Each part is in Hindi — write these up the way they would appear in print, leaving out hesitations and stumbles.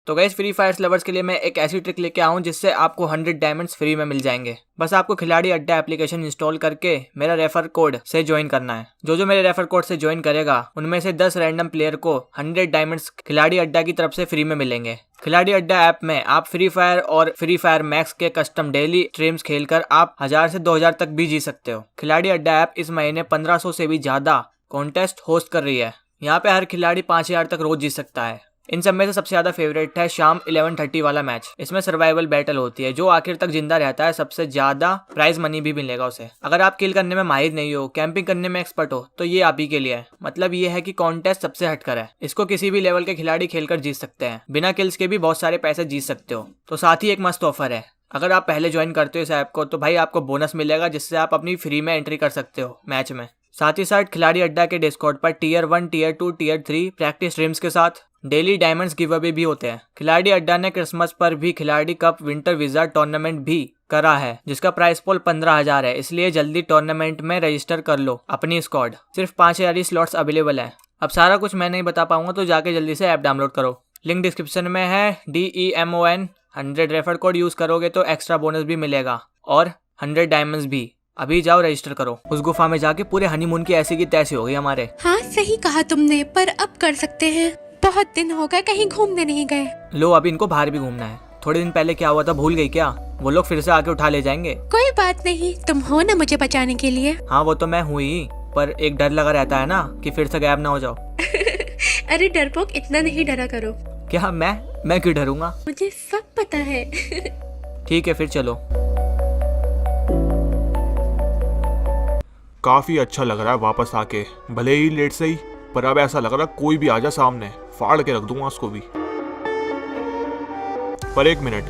तो गाइस फ्री फायर लवर्स के लिए मैं एक ऐसी ट्रिक लेके आया हूं जिससे आपको 100 डायमंड्स फ्री में मिल जाएंगे। बस आपको खिलाड़ी अड्डा एप्लीकेशन इंस्टॉल करके मेरा रेफर कोड से ज्वाइन करना है। जो मेरे रेफर कोड से ज्वाइन करेगा उनमें से 10 रैंडम प्लेयर को 100 डायमंड्स खिलाड़ी अड्डा की तरफ से फ्री में मिलेंगे। खिलाड़ी अड्डा ऐप में आप फ्री फायर और फ्री फायर मैक्स के कस्टम डेली स्ट्रीम्स खेलकर आप 1000 से 2000 तक भी जीत सकते हो। खिलाड़ी अड्डा ऐप इस महीने 1500 से भी ज्यादा कॉन्टेस्ट होस्ट कर रही है। यहाँ पे हर खिलाड़ी 5000 तक रोज जीत सकता है। इन सब में से सबसे ज्यादा फेवरेट है शाम 11:30 वाला मैच। इसमें सर्वाइवल बैटल होती है। जो आखिर तक जिंदा रहता है सबसे ज्यादा प्राइज मनी भी मिलेगा उसे। अगर आप किल करने में माहिर नहीं हो, कैंपिंग करने में एक्सपर्ट हो, तो ये आप ही के लिए है। मतलब ये है कि कॉन्टेस्ट सबसे हटकर है। इसको किसी भी लेवल के खिलाड़ी खेलकर जीत सकते हैं। बिना किल्स के भी बहुत सारे पैसे जीत सकते हो। तो साथ ही एक मस्त ऑफर है। अगर आप पहले ज्वाइन करते हो इस ऐप को तो भाई आपको बोनस मिलेगा जिससे आप अपनी फ्री में एंट्री कर सकते हो मैच में। साथ ही साथ खिलाड़ी अड्डा के डिस्कॉर्ड पर tier 1, tier 2, tier 3 practice streams के साथ डेली डायमंड्स गिव अवे भी होते हैं। खिलाड़ी अड्डा ने क्रिसमस पर भी खिलाड़ी कप विंटर विजार्ड टूर्नामेंट भी करा है जिसका प्राइस पोल 15,000 है। इसलिए जल्दी टूर्नामेंट में रजिस्टर कर लो अपनी स्क्वाड। सिर्फ 5000 ही स्लॉट्स अवेलेबल है। अब सारा कुछ मैं नहीं बता पाऊंगा तो जाके जल्दी से ऐप डाउनलोड करो। लिंक डिस्क्रिप्शन में है। DEMON 100 रेफर कोड यूज करोगे तो एक्स्ट्रा बोनस भी मिलेगा और 100 डायमंड्स भी। अभी जाओ रजिस्टर करो। उस गुफा में जाके पूरे हनीमून की ऐसी की तैसी हो गई हमारे। हाँ सही कहा तुमने, पर अब कर सकते हैं। बहुत दिन हो गए कहीं घूमने नहीं गए। लो अभी इनको बाहर भी घूमना है। थोड़े दिन पहले क्या हुआ था भूल गई क्या? वो लोग फिर से आके उठा ले जाएंगे। कोई बात नहीं, तुम हो ना मुझे बचाने के लिए। हाँ वो तो मैं हूँ ही, पर एक डर लगा रहता है ना कि फिर से गायब ना हो जाओ। अरे डरपोक इतना नहीं डरा करो। क्या मैं क्यों डरूंगा? मुझे सब पता है। ठीक है फिर चलो। काफी अच्छा लग रहा है वापस आके, भले ही लेट से ही, पर अब ऐसा लग रहा है कोई भी आ जा सामने फाड़ के रख दूंगा उसको भी। पर एक मिनट,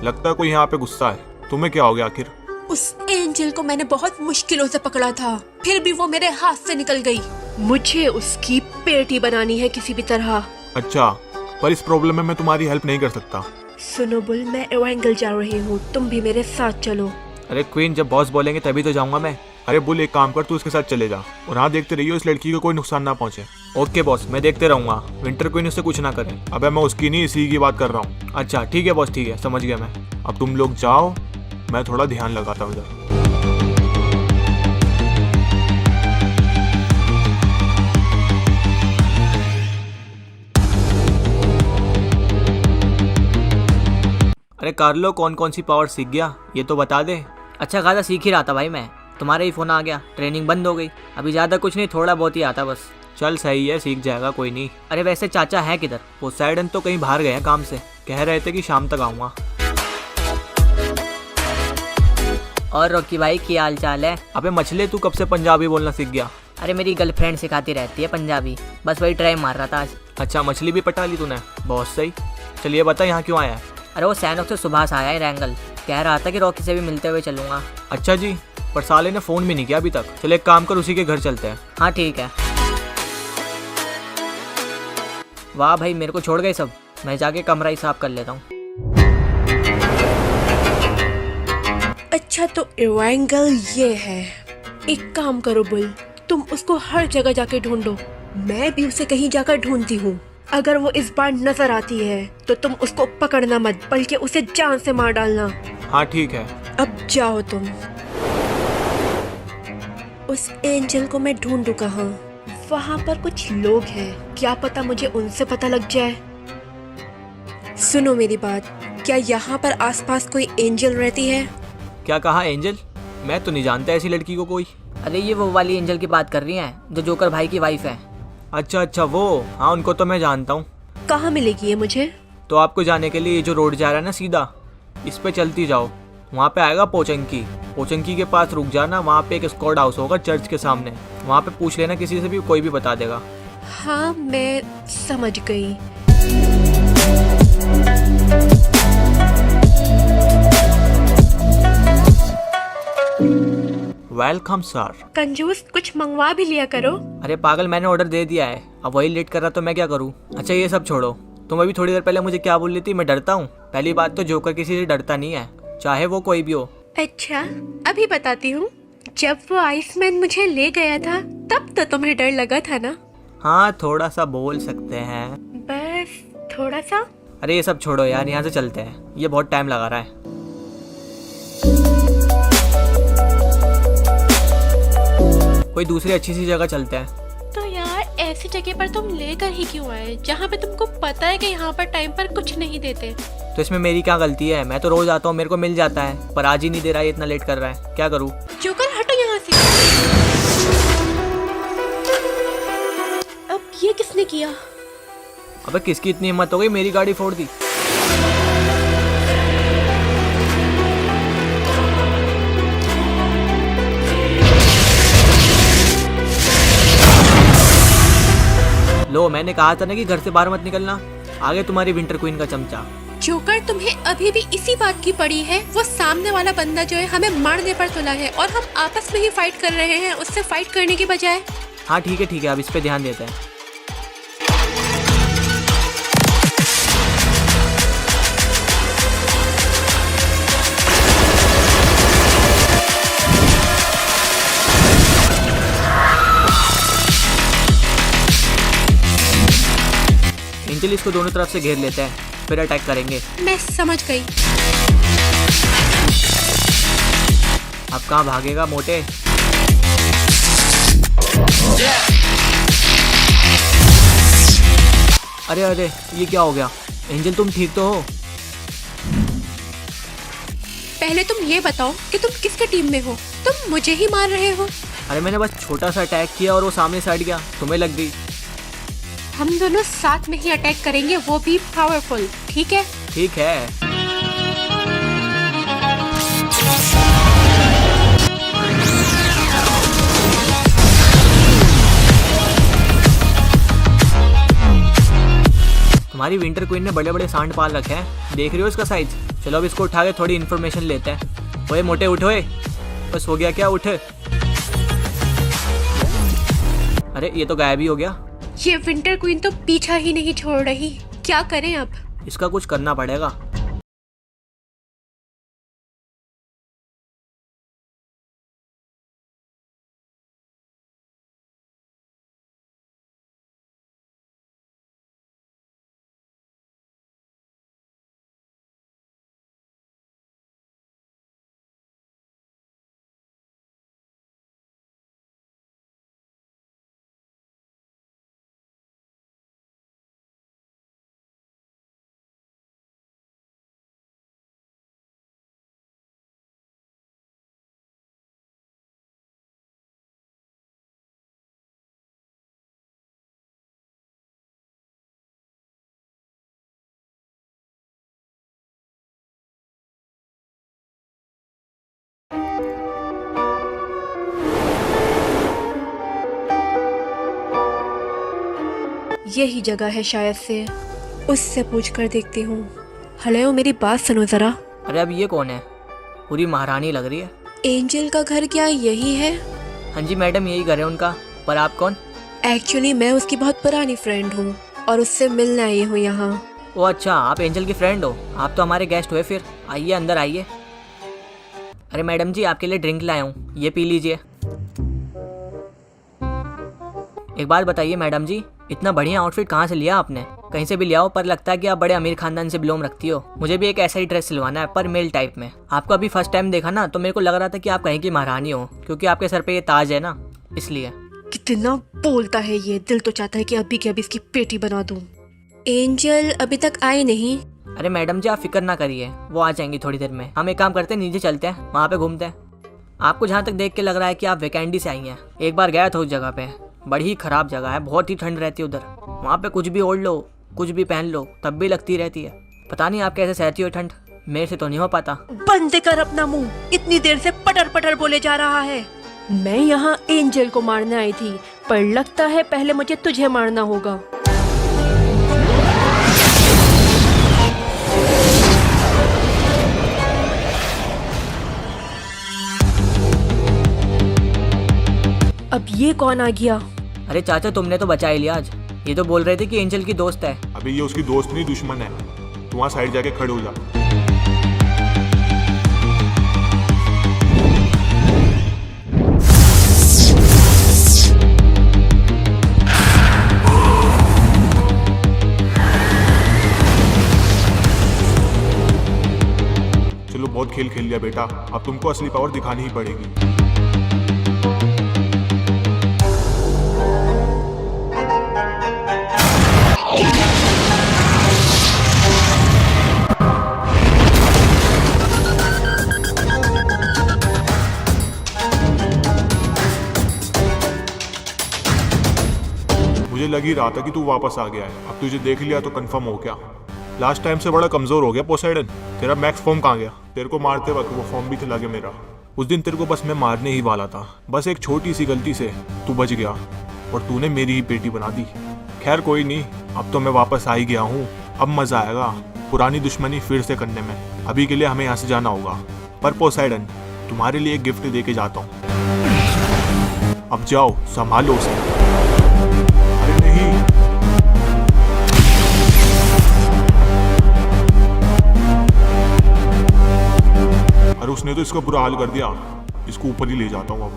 लगता है कोई यहाँ पे गुस्सा है। तुम्हें क्या हो गया आखिर? उस एंजल को मैंने बहुत मुश्किलों से पकड़ा था, फिर भी वो मेरे हाथ से निकल गई। मुझे उसकी पेटी बनानी है किसी भी तरह। अच्छा, पर इस प्रॉब्लम में मैं तुम्हारी हेल्प नहीं कर सकता। सुनो बुल, मैं एवेंगल जा रही हूँ, तुम भी मेरे साथ चलो। अरे क्वीन, जब बॉस बोलेंगे तभी तो जाऊंगा मैं। अरे बुल, एक काम कर, तू उसके साथ चले जा और हाँ देखते रहियो इस लड़की को कोई नुकसान ना पहुंचे। ओके बॉस, मैं देखते रहूंगा। विंटर क्वीन उससे कुछ ना करे। अबे मैं उसकी नहीं, इसी की बात कर रहा हूँ। अच्छा ठीक है बॉस, ठीक है, समझ गया मैं। अब तुम लोग जाओ, मैं थोड़ा ध्यान लगाता हूँ इधर। अरे कार्लो, कौन कौन सी पावर सीख गया ये तो बता दे। अच्छा खासा सीख ही रहा था भाई मैं, तुम्हारा ही फोन आ गया, ट्रेनिंग बंद हो गई। अभी ज्यादा कुछ नहीं, थोड़ा बहुत ही आता बस। चल सही है, सीख जाएगा, कोई नहीं। अरे वैसे चाचा है किधर? वो साइडन तो कहीं बाहर गए हैं काम से, कह रहे थे कि शाम तक आऊंगा। और रॉकी भाई की हाल चाल है? अबे मछली, तू कब से पंजाबी बोलना सीख गया? अरे मेरी गर्लफ्रेंड सिखाती रहती है पंजाबी, बस वही ट्राई मार रहा था आज। अच्छा, मछली भी पटा ली तूने, बहुत सही। चलिए बता यहाँ क्यों आया है? अरे वो सैनोक से सुभाष आया है रैंगल, कह रहा था कि रॉकी से भी मिलते हुए चलूंगा। अच्छा जी, पर साले ने फोन भी नहीं किया अभी तक। चल एक काम कर, उसी के घर चलते हैं। हाँ ठीक है। वाह भाई, मेरे को छोड़ गए सब। मैं जाके कमरा ही साफ कर लेता हूँ। अच्छा तो एवेंगल ये है। एक काम करो बुल, तुम उसको हर जगह जाके ढूंढो, मैं भी उसे कहीं जाकर ढूंढती हूँ। अगर वो इस बार नजर आती है तो तुम उसको पकड़ना मत, बल्कि उसे जान से मार डालना। हाँ ठीक है। अब जाओ तुम। उस एंजल को मैं ढूंढूं कहाँ? वहाँ पर कुछ लोग हैं, क्या पता मुझे उनसे पता लग जाए। सुनो मेरी बात, क्या यहाँ पर आसपास कोई एंजल रहती है? क्या कहा एंजल? मैं तो नहीं जानता ऐसी लड़की को कोई। अरे ये वो वाली एंजल की बात कर रही हैं जो जोकर भाई की वाइफ है। अच्छा वो, हाँ उनको तो मैं जानता हूँ। कहाँ मिलेगी ये मुझे? तो आपको जाने के लिए ये जो रोड जा रहा है ना सीधा, इस पे चलती जाओ, वहाँ पे आएगा पोचंकी के पास रुक जाना। वहाँ पे एक स्क्वाड हाउस होगा चर्च के सामने, वहाँ पे पूछ लेना किसी से भी, कोई भी बता देगा। हाँ मैं समझ गई। Welcome sir. कंजूस, कुछ मंगवा भी लिया करो। अरे पागल, मैंने ऑर्डर दे दिया है, अब वही लेट कर रहा तो मैं क्या करूँ। अच्छा ये सब छोड़ो, तुम अभी थोड़ी देर पहले मुझे क्या बोल रही थी? मैं डरता हूँ? पहली बात तो जोकर किसी से डरता नहीं है, चाहे वो कोई भी हो। अच्छा अभी बताती हूँ। जब वो आइसमैन मुझे ले गया था तब तो तुम्हें डर लगा था ना? हाँ थोड़ा सा बोल सकते हैं। बस थोड़ा सा। अरे ये सब छोड़ो यार, यहाँ से चलते हैं, ये बहुत टाइम लगा रहा है। कोई दूसरी अच्छी सी जगह चलते हैं। तो यार ऐसी जगह पर तुम लेकर ही क्यों आए जहाँ पे तुमको पता है कि यहाँ पर टाइम पर कुछ नहीं देते? तो इसमें मेरी क्या गलती है? मैं तो रोज आता हूँ, मेरे को मिल जाता है, पर आज ही नहीं दे रहा है, इतना लेट कर रहा है, क्या करूँ? जोकर हटो यहाँ से। अब ये किसने किया? अबे किसकी इतनी हिम्मत हो गई मेरी गाड़ी फोड़ दी? लो, मैंने कहा था ना कि घर से बाहर मत निकलना। आगे तुम्हारी विंटर क्वीन का चमचा। जोकर तुम्हें अभी भी इसी बात की पड़ी है? वो सामने वाला बंदा जो है हमें मारने पर तुला है और हम आपस में ही फाइट कर रहे हैं उससे फाइट करने के बजाय। हाँ ठीक है, अब इस पे ध्यान देते हैं। एंजल, इसको दोनों तरफ से घेर लेते हैं, फिर अटैक करेंगे। मैं समझ गई। अब कहाँ भागेगा मोटे? अरे अरे, ये क्या हो गया? एंजल तुम ठीक तो हो? पहले तुम ये बताओ कि तुम किसके टीम में हो? तुम मुझे ही मार रहे हो। अरे मैंने बस छोटा सा अटैक किया और वो सामने से हट गया, तुम्हें लग गई। हम दोनों साथ में ही अटैक करेंगे, वो भी पावरफुल, ठीक है? ठीक है। तुम्हारी विंटर क्वीन ने बड़े बड़े सांड पाल रखे हैं, देख रही हो इसका साइज? चलो अब इसको उठा के थोड़ी इन्फॉर्मेशन लेते हैं। ओए मोटे उठ, ओए बस हो गया क्या? उठ। अरे ये तो गायब ही हो गया। ये विंटर क्वीन तो पीछा ही नहीं छोड़ रही, क्या करें अब? इसका कुछ करना पड़ेगा। यही जगह है शायद से, उससे पूछ कर देखती हूँ। हेलो, मेरी बात सुनो जरा। अरे अब ये कौन है? पूरी महारानी लग रही है। एंजल का घर क्या यही है? हाँ जी मैडम, यही घर है उनका। पर आप कौन? एक्चुअली मैं उसकी बहुत पुरानी फ्रेंड हूँ और उससे मिलने आई हूँ यहाँ। ओ अच्छा, आप एंजल की फ्रेंड हो? आप तो हमारे गेस्ट हुए फिर। आइए अंदर आइए। अरे मैडम जी, आपके लिए ड्रिंक लाया हूँ, ये पी लीजिए। एक बात बताइए मैडम जी, इतना बढ़िया आउटफिट कहाँ से लिया आपने? कहीं से भी लिया हो, पर लगता है कि आप बड़े अमीर खानदान से बिलोंग रखती हो। मुझे भी एक ऐसा ही ड्रेस सिलवाना है, पर मेल टाइप में। आपको अभी फर्स्ट टाइम देखा ना, तो मेरे को लग रहा था कि आप कहीं की महारानी हो, क्योंकि आपके सर पे ये ताज है ना, इसलिए। कितना बोलता है ये, दिल तो चाहता है कि अभी के अभी इसकी पेटी बना दूं। एंजल अभी तक आई नहीं। अरे मैडम जी, आप फिक्र ना करिए, वो आ जाएंगी थोड़ी देर में। हम एक काम करते हैं, नीचे चलते हैं, वहाँ पे घूमते हैं। आपको जहाँ तक देख के लग रहा है कि आप वीकेंडी से आई हैं। एक बार गया था उस जगह पे, बड़ी ही खराब जगह है, बहुत ही ठंड रहती है उधर। वहाँ पे कुछ भी ओढ़ लो, कुछ भी पहन लो, तब भी लगती रहती है। पता नहीं आप कैसे सहती हो ठंड, मेरे से तो नहीं हो पाता। बंद कर अपना मुंह, इतनी देर से पटर पटर बोले जा रहा है। मैं यहाँ एंजल को मारने आई थी, पर लगता है पहले मुझे तुझे मारना होगा। अब ये कौन आ गया? अरे चाचा, तुमने तो बचा ही लिया आज। ये तो बोल रहे थे कि एंजल की दोस्त है। अभी ये उसकी दोस्त नहीं, दुश्मन है। तू वहाँ साइड जाके खड़े हो जा। बहुत खेल खेल लिया बेटा, अब तुमको असली पावर दिखानी ही पड़ेगी। मुझे लग ही रहा था कि तू वापस आ गया है। अब तुझे देख लिया तो कंफर्म हो गया। लास्ट टाइम से बड़ा कमजोर हो गया पोसाइडन। तेरा मैक्स फॉर्म कहाँ गया? तेरे को मारते वक्त वो फॉर्म भी चला गया मेरा। उस दिन तेरे को बस मैं मारने ही वाला था, बस एक छोटी सी गलती से तू बच गया और तूने मेरी ही बेटी बना दी। खैर कोई नहीं, अब तो मैं वापस आ ही गया हूँ। अब मजा आएगा पुरानी दुश्मनी फिर से करने में। अभी के लिए हमें यहाँ से जाना होगा। पर पोसाइडन, तुम्हारे लिए एक गिफ्ट दे के जाता हूँ। अब जाओ, संभालो उसे। अरे नहीं, अरे उसने तो इसका बुरा हाल कर दिया। इसको ऊपर ही ले जाता हूँ अब।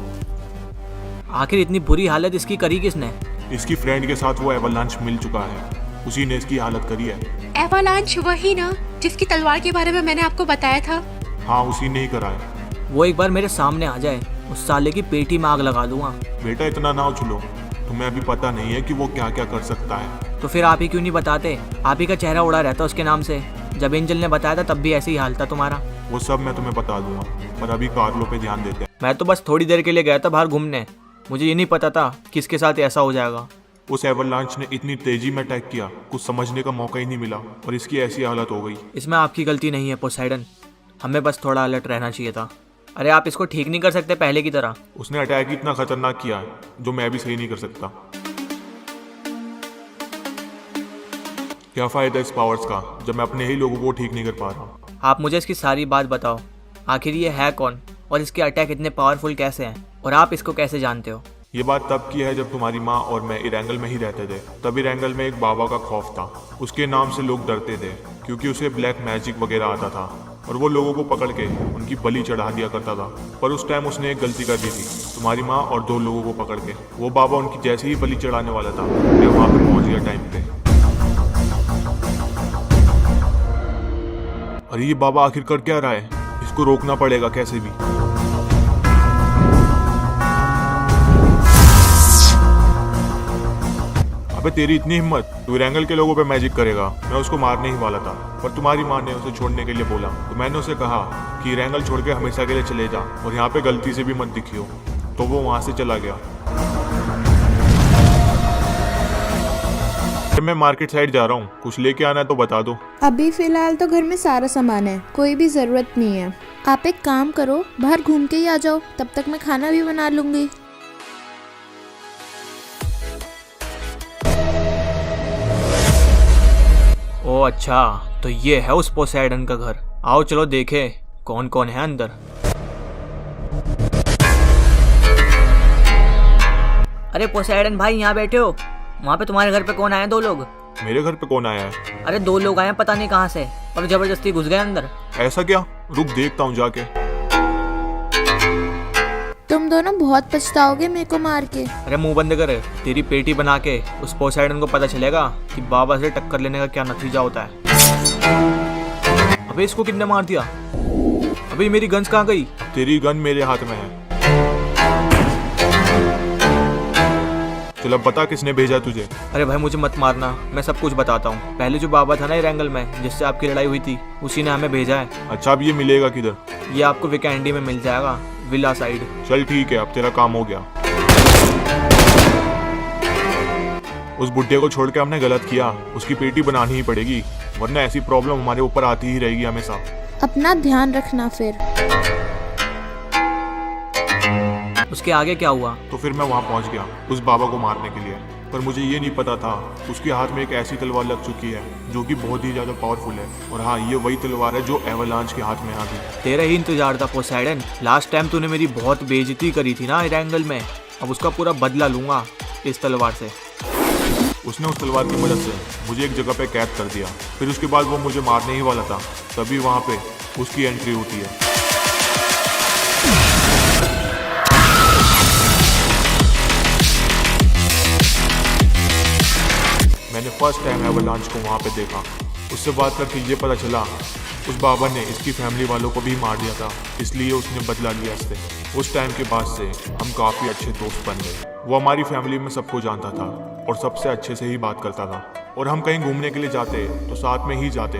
आखिर इतनी बुरी हालत इसकी करी किसने? इसकी फ्रेंड के साथ वो एवलांच मिल चुका है, उसी ने इसकी हालत करी है। एवालांच वही ना जिसकी तलवार के बारे में मैंने आपको बताया था? हाँ, उसी ने ही करा है। वो एक बार मेरे सामने आ जाए, उस साले की पेटी में आग लगा दूंगा। बेटा इतना ना उछलो, तुम्हें अभी पता नहीं है कि वो क्या क्या कर सकता है। तो फिर आप ही क्यों नहीं बताते? आप ही का चेहरा उड़ा रहता उसके नाम से। जब एंजल ने बताया था तब भी ऐसे ही हाल था तुम्हारा। वो सब मैं तुम्हें बता दूंगा, पर अभी कार्लो पे ध्यान देते हैं। मैं तो बस थोड़ी देर के लिए गया था बाहर घूमने। मुझे ये नहीं पता था कि इसके साथ ऐसा हो जाएगा। उस एवलांच ने इतनी तेजी में अटैक किया, कुछ समझने का मौका ही नहीं मिला और इसकी ऐसी हालत हो गई। इसमें आपकी गलती नहीं है पोसाइडन, हमें बस थोड़ा अलर्ट रहना चाहिए था। अरे आप इसको ठीक नहीं कर सकते पहले की तरह? उसने अटैक ही इतना खतरनाक किया है जो मैं भी सही नहीं कर सकता। क्या फायदा इस पावर्स का जब मैं अपने ही लोगों को ठीक नहीं कर पा रहा। आप मुझे इसकी सारी बात बताओ। आखिर ये है कौन और इसके अटैक इतने पावरफुल कैसे हैं और आप इसको कैसे जानते हो? ये बात तब की है जब तुम्हारी माँ और मैं इरैंगल में ही रहते थे। तब इरैंगल में एक बाबा का खौफ था। उसके नाम से लोग डरते थे क्योंकि उसे ब्लैक मैजिक वगैरह आता था और वो लोगों को पकड़ के उनकी बलि चढ़ा दिया करता था। पर उस टाइम उसने एक गलती कर दी थी, तुम्हारी माँ और 2 लोगों को पकड़ के। वो बाबा उनकी जैसे ही बलि चढ़ाने वाला था, मैं वहाँ पे पहुँच गया टाइम पे। अरे ये बाबा आखिर कर क्या रहा है? इसको रोकना पड़ेगा कैसे भी। अबे तेरी इतनी हिम्मत, तू इरैंगल के लोगों पे मैजिक करेगा? मैं उसको मारने ही वाला था, पर तुम्हारी माँ ने उसे छोड़ने के लिए बोला तो मैंने उसे कहा कि इरैंगल छोड़ के हमेशा के लिए चले जा और यहाँ पे गलती से भी मत दिखियो। तो वो वहाँ से चला गया। मैं मार्केट साइड जा रहा हूँ, कुछ लेके आना है तो बता दो। अभी फिलहाल तो घर में सारा सामान है, कोई भी जरूरत नहीं है। आप एक काम करो, बाहर घूम के ही आ जाओ, तब तक मैं खाना भी बना लूंगी। ओ अच्छा, तो ये है उस पोसाइडन का घर। आओ चलो देखे कौन कौन है अंदर। अरे पोसाइडन भाई यहाँ बैठे हो? वहाँ पे तुम्हारे घर पे कौन आए? 2 लोग। मेरे घर पे कौन आया है? अरे 2 लोग आए हैं पता नहीं कहाँ से और जबरदस्ती घुस गए अंदर। ऐसा क्या? रुक देखता हूँ जाके। तुम दोनों बहुत पछताओगे मेरे को मार के। अरे मुंह बंद कर, तेरी पेटी बना के उस पोसाइडन को पता चलेगा कि बाबा से टक्कर लेने का क्या नतीजा होता है। अबे इसको किसने मार दिया? अबे मेरी गन्स कहाँ गई? तेरी गन मेरे हाथ में है। चलो अब बता किसने भेजा तुझे? अरे भाई मुझे मत मारना, मैं सब कुछ बताता हूँ। पहले जो बाबा था ना इरैंगल में जिससे आपकी लड़ाई हुई थी, उसी ने हमें भेजा है। अच्छा अब ये मिलेगा किधर? ये आपको वीकेंडी में मिल जाएगा, विला साइड। चल ठीक है, अब तेरा काम हो गया। उस बुड्ढे को छोड़ के हमने गलत किया, उसकी पेटी बनानी ही पड़ेगी वरना ऐसी प्रॉब्लम हमारे ऊपर आती ही रहेगी हमेशा। अपना ध्यान रखना फिर। उसके आगे क्या हुआ? तो फिर मैं वहाँ पहुँच गया उस बाबा को मारने के लिए, पर मुझे ये नहीं पता था उसके हाथ में एक ऐसी तलवार लग चुकी है जो कि बहुत ही ज़्यादा पावरफुल है। और हाँ, ये वही तलवार है जो एवलांच के हाथ में आ गई। तेरा ही इंतजार था पोसाइडन। लास्ट टाइम तूने मेरी बहुत बेइज्जती करी थी ना इरैंगल में, अब उसका पूरा बदला लूंगा इस तलवार से। उसने उस तलवार की मदद से मुझे एक जगह पे कैद कर दिया, फिर उसके बाद वो मुझे मारने ही वाला था, तभी वहाँ पे उसकी एंट्री होती है। मैंने फर्स्ट टाइम एवलांच को वहाँ पे देखा। उससे बात करके ये पता चला उस बाबा ने इसकी फैमिली वालों को भी मार दिया था, इसलिए उसने बदला लिया इससे। उस टाइम के बाद से हम काफ़ी अच्छे दोस्त बन गए। वो हमारी फैमिली में सबको जानता था और सबसे अच्छे से ही बात करता था, और हम कहीं घूमने के लिए जाते तो साथ में ही जाते,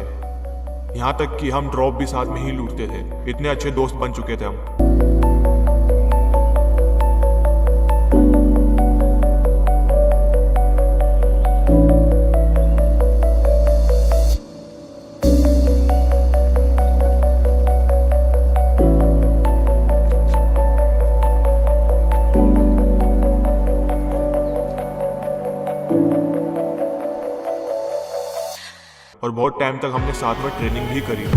यहाँ तक कि हम ड्रॉप भी साथ में ही लूटते थे। इतने अच्छे दोस्त बन चुके थे हम। और बहुत टाइम तक हमने साथ में ट्रेनिंग भी करी।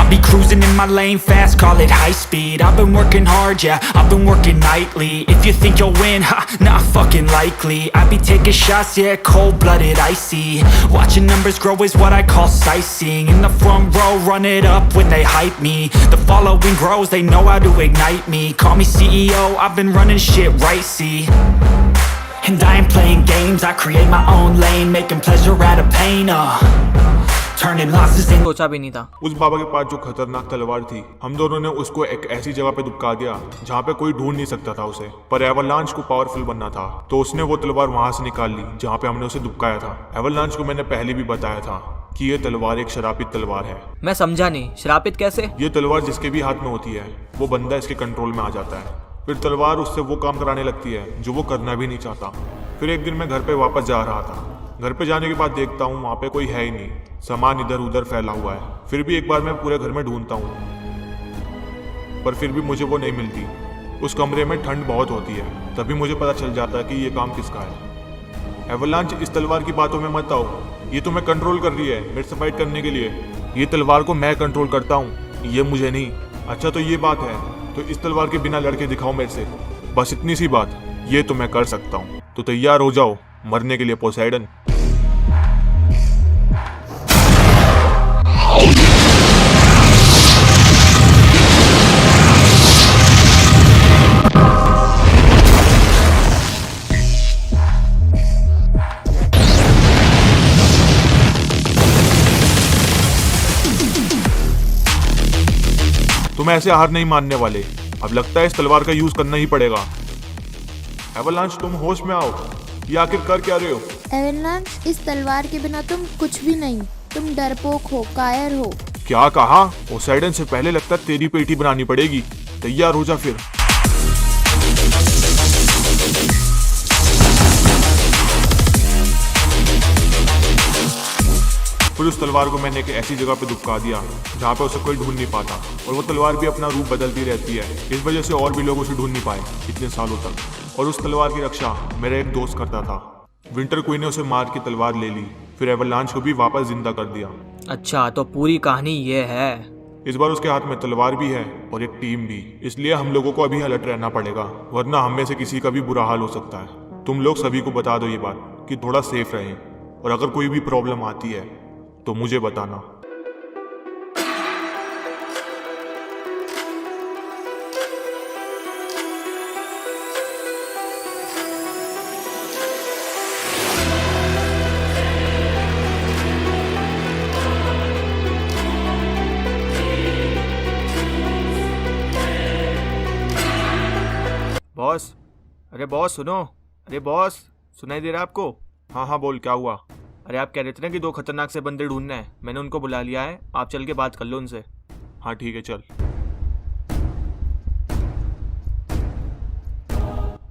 Be cruising in my lane fast, call it high speed. I've been working hard, yeah, I've been working nightly. If you think you'll win, ha, not fucking likely. I be taking shots, yeah, cold-blooded, icy. Watching numbers grow is what I call sightseeing. In the front row, run it up when they hype me. The following grows, they know how to ignite me. Call me CEO, I've been running shit right, see. And I ain't playing games, I create my own lane. Making pleasure out of pain, turning losses in. सोचा भी नहीं था। उस बाबा के पास जो खतरनाक तलवार थी, हम दोनों ने उसको एक ऐसी जगह पे दुबका दिया जहाँ पे कोई ढूंढ नहीं सकता था उसे। पर एवरलांच को पावरफुल बनना था, तो उसने वो तलवार वहां से निकाल ली जहाँ पे हमने उसे दुबकाया था। एवरलांच को मैंने पहले भी बताया था कि ये तलवार एक शरापित तलवार है। मैं समझा नहीं, शरापित कैसे? ये तलवार जिसके भी हाथ में होती है, वो बंदा इसके कंट्रोल में आ जाता है। फिर तलवार उससे वो काम कराने लगती है जो वो करना भी नहीं चाहता। फिर एक दिन मैं घर पे वापस जा रहा था। घर पे जाने के बाद देखता हूँ वहाँ पे कोई है ही नहीं, सामान इधर उधर फैला हुआ है। फिर भी एक बार मैं पूरे घर में ढूंढता हूँ, पर फिर भी मुझे वो नहीं मिलती। उस कमरे में ठंड बहुत होती है, तभी मुझे पता चल जाता है कि ये काम किसका है। एवरलांच, इस तलवार की बातों में मत आओ, ये तुम्हें कंट्रोल कर रही है मेरे से फाइट करने के लिए। ये तलवार को मैं कंट्रोल करता हूँ, ये मुझे नहीं। अच्छा तो ये बात है, तो इस तलवार के बिना लड़के दिखाओ मेरे से, बस इतनी सी बात, ये तो मैं कर सकता हूँ। तो तैयार हो जाओ मरने के लिए पोसाइडन। तुम ऐसे हार नहीं मानने वाले, अब लगता है इस तलवार का यूज करना ही पड़ेगा। एवरलांच, तुम होश में आओ, ये आखिर कर क्या रहे हो? एवरलांच, इस तलवार के बिना तुम कुछ भी नहीं, तुम डरपोक हो, कायर हो। क्या कहा? पोसाइडन से पहले लगता है तेरी पेटी बनानी पड़ेगी। तैयार हो जा फिर। फिर उस तलवार को मैंने एक ऐसी जगह पे दुबका दिया जहाँ पे उसे कोई ढूंढ नहीं पाता, और वो तलवार भी अपना रूप बदलती रहती है। इस वजह से और भी लोग उसे ढूंढ नहीं पाए इतने सालों तक। और उस तलवार की रक्षा मेरा एक दोस्त करता था। विंटर क्वीन ने उसे मार के तलवार ले ली, फिर एवरलांच को भी वापस जिंदा कर दिया। अच्छा, तो पूरी कहानी ये है। इस बार उसके हाथ में तलवार भी है और एक टीम भी, इसलिए हम लोगों को अभी अलर्ट रहना पड़ेगा, वरना हम में से किसी का भी बुरा हाल हो सकता है। तुम लोग सभी को बता दो ये बात कि थोड़ा सेफ रहें, और अगर कोई भी प्रॉब्लम आती है तो मुझे बताना। बॉस, अरे बॉस सुनो, अरे बॉस सुनाई दे रहा है आपको? हाँ हाँ बोल, क्या हुआ? अरे आप कह रहे थे ना कि 2 खतरनाक से बंदे ढूंढने हैं, मैंने उनको बुला लिया है, आप चल के बात कर लो उनसे। हाँ ठीक है चल।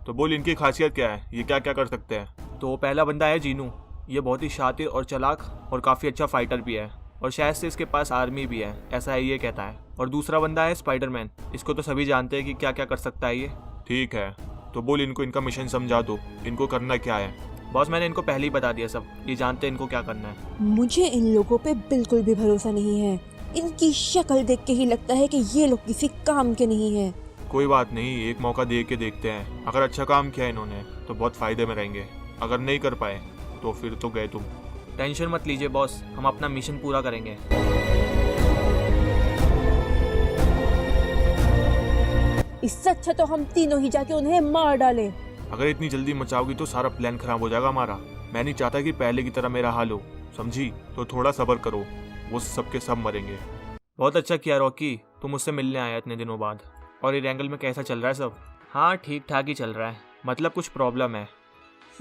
तो बोल, इनकी खासियत क्या है, ये क्या क्या कर सकते हैं? तो पहला बंदा है जीनू, ये बहुत ही शातिर और चालाक और काफ़ी अच्छा फाइटर भी है, और शायद से इसके पास आर्मी भी है, ऐसा है ये कहता है। और दूसरा बंदा है स्पाइडरमैन, इसको तो सभी जानते हैं कि क्या क्या कर सकता है ये। ठीक है, तो बोल इनको इनका मिशन समझा दो, इनको करना क्या है? बॉस मैंने इनको पहले ही बता दिया सब, ये जानते हैं इनको क्या करना है। मुझे इन लोगों पे बिल्कुल भी भरोसा नहीं है। इनकी शक्ल देख के ही लगता है कि ये लोग किसी काम के नहीं हैं। कोई बात नहीं, एक मौका दे के देखते हैं। अगर अच्छा काम किया इन्होंने तो बहुत फायदे में रहेंगे, अगर नहीं कर पाए तो फिर तो गए तुम। टेंशन मत लीजिए बॉस, हम अपना मिशन पूरा करेंगे। इससे अच्छा तो हम तीनों ही जाके उन्हें मार डालें। अगर इतनी जल्दी मचाओगी तो सारा प्लान खराब हो जाएगा हमारा। मैं नहीं चाहता कि पहले की तरह मेरा हाल हो, समझी? तो थोड़ा सब्र करो, वो सबके सब मरेंगे। बहुत अच्छा किया रॉकी, तुम मुझसे मिलने आया इतने दिनों बाद। और एरेंगल में कैसा चल रहा है सब? हाँ ठीक ठाक ही चल रहा है, मतलब कुछ प्रॉब्लम है।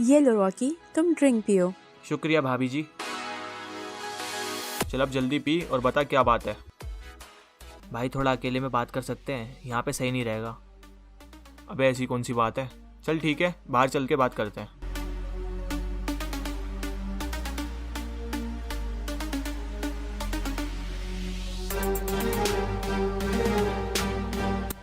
ये लो रॉकी, तुम ड्रिंक पियो। शुक्रिया भाभी जी। चल अब जल्दी पी और बता क्या बात है। भाई थोड़ा अकेले में बात कर सकते हैं, यहाँ पे सही नहीं रहेगा। अबे ऐसी कौन सी बात है, चल ठीक है बाहर चल के बात करते हैं।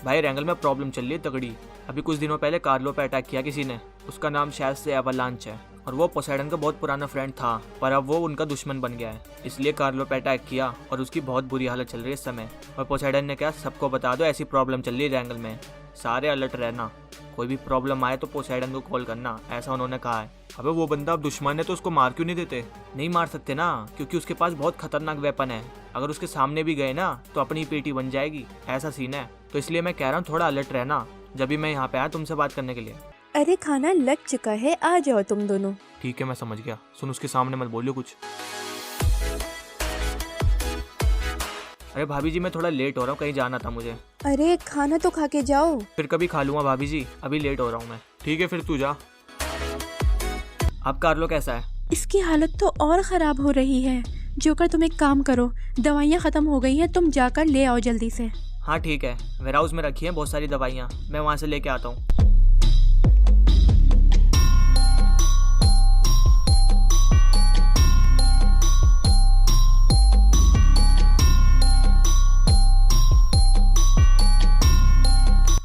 भाई रेंगल में प्रॉब्लम चल रही है तगड़ी। अभी कुछ दिनों पहले कार्लो पे अटैक किया किसी ने, उसका नाम शायद से एवलांच है और वो पोसेडन का बहुत पुराना फ्रेंड था, पर अब वो उनका दुश्मन बन गया है। इसलिए कार्लो पे अटैक किया और उसकी बहुत बुरी हालत चल रही है इस समय। और पोसेडन ने क्या, सबको बता दो ऐसी प्रॉब्लम चल रही है रेंगल में, सारे अलर्ट रहना, कोई भी प्रॉब्लम आए तो पोसेडन को कॉल करना, ऐसा उन्होंने कहा है। अबे वो बंदा अब दुश्मन है तो उसको मार क्यों नहीं देते? नहीं मार सकते ना, क्योंकि उसके पास बहुत खतरनाक वेपन है, अगर उसके सामने भी गए ना तो अपनी पेटी बन जाएगी, ऐसा सीन है। तो इसलिए मैं कह रहा हूँ थोड़ा अलर्ट रहना, जब भी मैं यहाँ पे आया तुमसे बात करने के लिए। अरे खाना लग चुका है, आ जाओ तुम दोनों। ठीक है मैं समझ गया, सुन उसके सामने मत बोलियो कुछ। अरे भाभी जी मैं थोड़ा लेट हो रहा हूँ, कहीं जाना था मुझे। अरे खाना तो खा के जाओ। फिर कभी खा लूँगा भाभी जी, अभी लेट हो रहा हूँ मैं। ठीक है फिर तू जा। अब कार्लो कैसा है? इसकी हालत तो और खराब हो रही है। जोकर तुम एक काम करो, दवाइयाँ खत्म हो गई हैं, तुम जाकर ले आओ जल्दी से। हाँ ठीक है, वेयर हाउस में रखी है बहुत सारी दवाइयाँ, मैं वहाँ से लेके आता हूँ।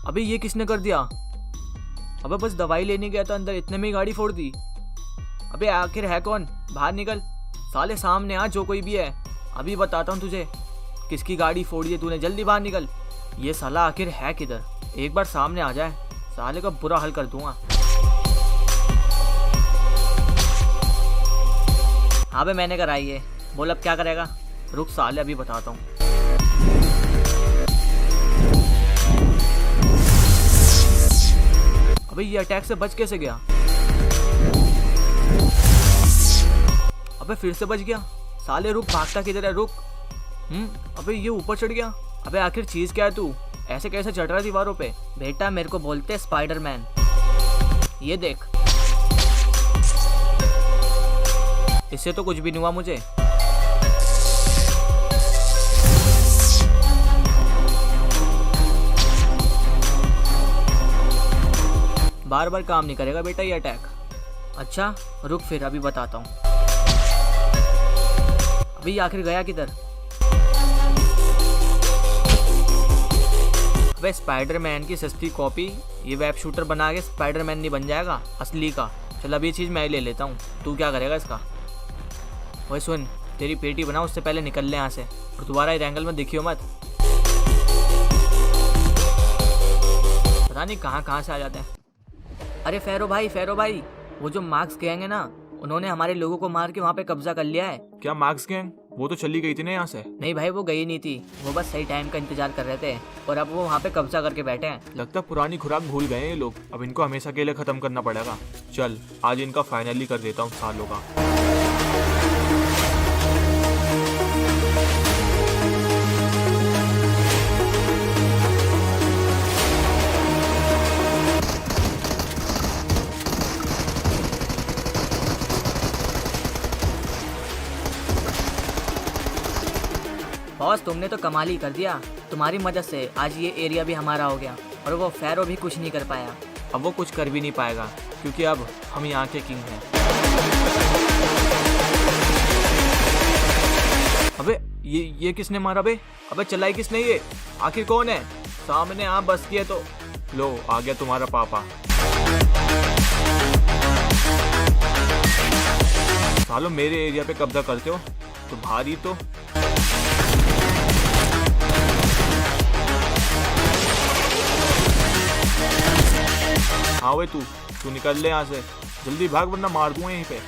अबे ये किसने कर दिया? अबे बस दवाई लेने गया था अंदर, इतने में ही गाड़ी फोड़ दी। अबे आखिर है कौन? बाहर निकल साले, सामने आ जो कोई भी है, अभी बताता हूँ तुझे किसकी गाड़ी फोड़ी है तूने, जल्दी बाहर निकल। ये साला आखिर है किधर, एक बार सामने आ जाए, साले का बुरा हाल कर दूंगा। हाँ बे मैंने कराई है, बोल अब क्या करेगा? रुक साले अभी बताता हूँ। अबे ये अटैक से बच कैसे गया? अबे फिर से बच गया, साले रुक, भागता किधर है, रुक। अबे ये ऊपर चढ़ गया। अबे आखिर चीज क्या है तू, ऐसे कैसे चढ़ रहा है दीवारों पे? बेटा मेरे को बोलते स्पाइडरमैन, ये देख, इससे तो कुछ भी नहीं हुआ मुझे। बार बार काम नहीं करेगा बेटा ये अटैक। अच्छा रुक फिर अभी बताता हूँ। अभी आखिर गया किधर? अबे स्पाइडरमैन की सस्ती कॉपी, ये वेब शूटर बना के स्पाइडरमैन नहीं बन जाएगा असली का। चल अब ये चीज़ मैं ले लेता हूँ, तू क्या करेगा इसका? वही सुन, तेरी पेटी बना, उससे पहले निकल ले यहाँ से और दोबारा इस एंगल में दिखियो मत। पता नहीं कहाँ से आ जाते हैं। अरे फेरो भाई, वो जो मार्क्स गैंग है ना, उन्होंने हमारे लोगों को मार के वहाँ पे कब्जा कर लिया है। क्या मार्क्स गैंग? वो तो चली गई थी ना यहाँ से। नहीं भाई वो गई नहीं थी, वो बस सही टाइम का इंतजार कर रहे थे और अब वो वहाँ पे कब्जा करके बैठे हैं। लगता पुरानी खुराक भूल गए हैं ये लोग, अब इनको हमेशा के लिए खत्म करना पड़ेगा। चल आज इनका फाइनली कर देता हूँ सालों का। बॉस तुमने तो कमाल ही कर दिया, तुम्हारी मदद से आज ये एरिया भी हमारा हो गया और वो फेरो भी कुछ नहीं कर पाया। अब वो कुछ कर भी नहीं पाएगा क्योंकि अब हम यहाँ के किंग हैं। अबे ये किसने मारा बे? अबे चलाई किसने ये? आखिर कौन है? सामने आप बस किए तो लो आ गया तुम्हारा पापा। सालों मेरे एरिया पे कब्जा करते हो तो भारी तो। हाँ वही तू निकल ले यहाँ से, जल्दी भाग वरना मार दूंगा यहीं पे।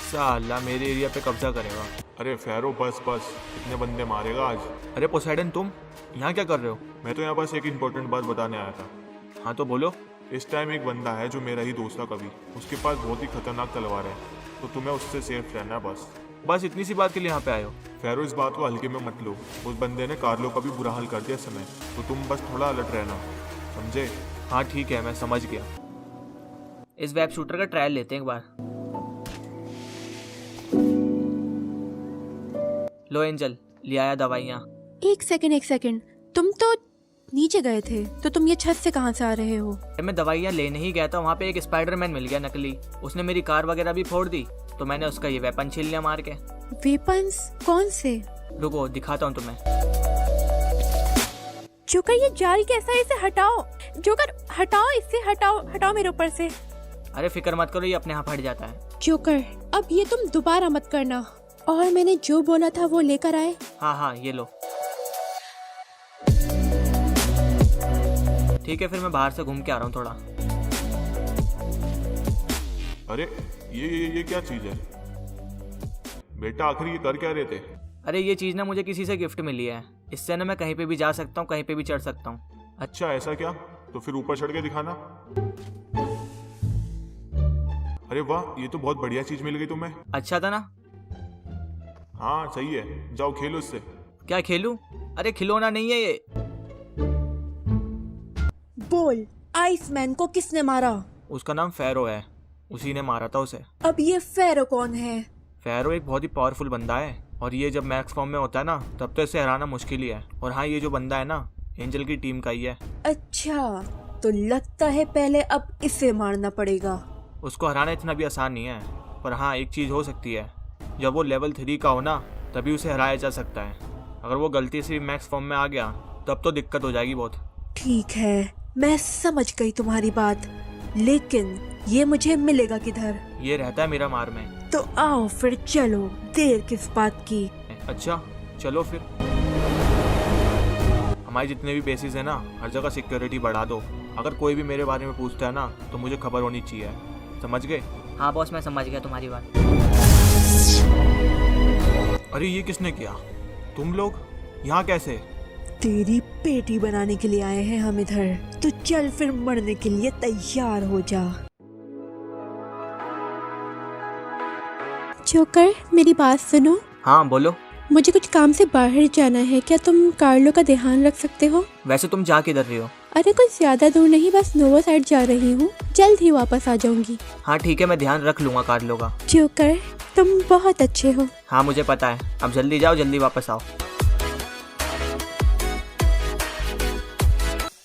साला मेरे एरिया पे कब्जा करेगा। अरे फेरो बस इतने बंदे मारेगा आज। अरे पोसेडन तुम यहाँ क्या कर रहे हो? मैं तो यहाँ बस एक इम्पोर्टेंट बात बताने आया था। हाँ तो बोलो। इस टाइम एक बंदा है जो मेरा ही दोस्त था कभी, उसके पास बहुत ही खतरनाक तलवार है, तो तुम्हें उससे सेफ रहना है बस इतनी सी बात के लिए यहाँ पे आए हो? फेरो इस बात को हल्के में मत लो, उस बंदे ने कार्लो का भी बुरा हाल कर दिया इस समय, तो तुम बस थोड़ा अलर्ट रहना, समझे? हाँ ठीक है, मैं समझ गया। इस वेब शूटर का ट्रायल लेते हैं एक बार। लो एंजल, ले आया दवाइयाँ। एक सेकंड, तुम तो नीचे गए थे, तो तुम ये छत से कहाँ से आ रहे हो? मैं दवाइयाँ लेने ही गया था, वहाँ पे एक स्पाइडरमैन मिल गया नकली। उसने मेरी कार वगैरह भी फोड़ दी, तो मैंने उसका ये वेपन छीन लिया मार के। वेपन्स कौन से? रुको दिखाता हूँ तुम्हें। जोकर ये जाल कैसा है, इसे हटाओ। जोकर हटाओ, इससे हटाओ मेरे ऊपर से। अरे फिक्र मत करो, ये अपने आप हट जाता है। जोकर अब ये तुम दोबारा मत करना, और मैंने जो बोला था वो लेकर आए। हाँ ये लो। ठीक है फिर मैं बाहर से घूम के आ रहा हूँ थोड़ा। अरे ये क्या चीज है बेटा, आखिर ये कर क्या रहे थे? अरे ये चीज़ ना मुझे किसी से गिफ्ट मिली है, इससे ना मैं कहीं पे भी जा सकता हूँ, कहीं पे भी चढ़ सकता हूँ। अच्छा ऐसा क्या? तो फिर ऊपर चढ़ के दिखाना। अरे वाह, ये तो बहुत बढ़िया चीज मिल गई तुम्हें। अच्छा था ना? हाँ सही है, जाओ खेलो इससे। क्या खेलूं? अरे खिलौना नहीं है ये। बोल, आइसमैन को किसने मारा? उसका नाम फेरो है, उसी ने मारा था उसे। अब ये फेरो कौन है? फेरो एक बहुत ही पावरफुल बंदा है, और ये जब मैक्स फॉर्म में होता है ना, तब तो इसे हराना मुश्किल ही है। और हाँ, ये जो बंदा है ना, एंजल की टीम का ही है। अच्छा, तो लगता है पहले अब इसे मारना पड़ेगा। उसको हराना इतना भी आसान नहीं है, पर हाँ एक चीज़ हो सकती है, जब वो लेवल 3 का हो ना, तभी उसे हराया जा सकता है। अगर वो गलती से भी मैक्स फॉर्म में आ गया, तब तो दिक्कत हो जाएगी बहुत। ठीक है, मैं समझ गई तुम्हारी बात, लेकिन ये मुझे मिलेगा किधर? ये रहता है मेरा मार में। तो आओ फिर चलो, देर किस बात की। अच्छा चलो फिर। हमारे जितने भी बेसिस है ना, हर जगह सिक्योरिटी बढ़ा दो। अगर कोई भी मेरे बारे में पूछता है ना, तो मुझे खबर होनी चाहिए, समझ गए? हाँ बॉस, मैं समझ गया तुम्हारी बात। अरे ये किसने किया? तुम लोग यहाँ कैसे? तेरी पेटी बनाने के लिए आए हैं हम इधर, तो चल फिर मरने के लिए तैयार हो जा। जोकर मेरी बात सुनो। हाँ बोलो। मुझे कुछ काम से बाहर जाना है, क्या तुम कार्लो का ध्यान रख सकते हो? वैसे तुम जा किधर रही हो? अरे कुछ ज्यादा दूर नहीं, बस नोवा साइड जा रही हूँ, जल्द ही वापस आ जाऊंगी। हाँ ठीक है, मैं ध्यान रख लूंगा कार्लो का। जोकर तुम बहुत अच्छे हो। हाँ मुझे पता है, अब जल्दी जाओ, जल्दी वापस आओ।